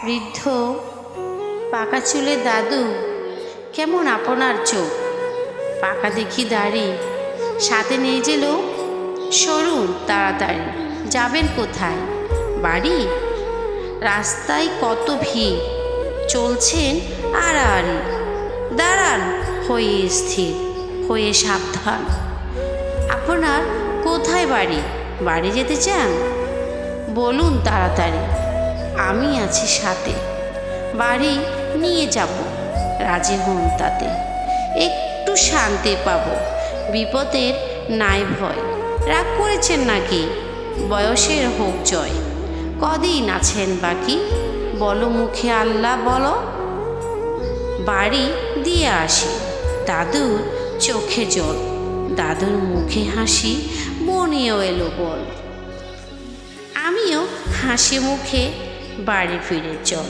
বৃদ্ধ পাকা চুলে দাদু, কেমন আপনার চোখ, পাকা দেখি দাড়ি, সাথে নেই যে লোক, সরুন তাড়াতাড়ি, যাবেন কোথায়? বাড়ি? রাস্তায় কত ভিড়, চলছেন আড়াআড়ি, দাঁড়ান হয়ে স্থির, হয়ে সাবধান। আপনার কোথায় বাড়ি? বাড়ি যেতে চান? বলুন তাড়াতাড়ি, আমি আছি সাথে, বাড়ি নিয়ে যাব, রাজি হন তাতে। একটু শান্তি পাব, বিপদের নাই ভয়। রাগ করেছেন নাকি? বয়সের হোক জয়, কদিন আছেন বাকি, বলো মুখে আল্লাহ বলো। বাড়ি দিয়ে আসি, দাদুর চোখে জল, দাদুর মুখে হাসি, মনেও এলো বল। আমিও হাসি মুখে বাড়ি ফিরে চল।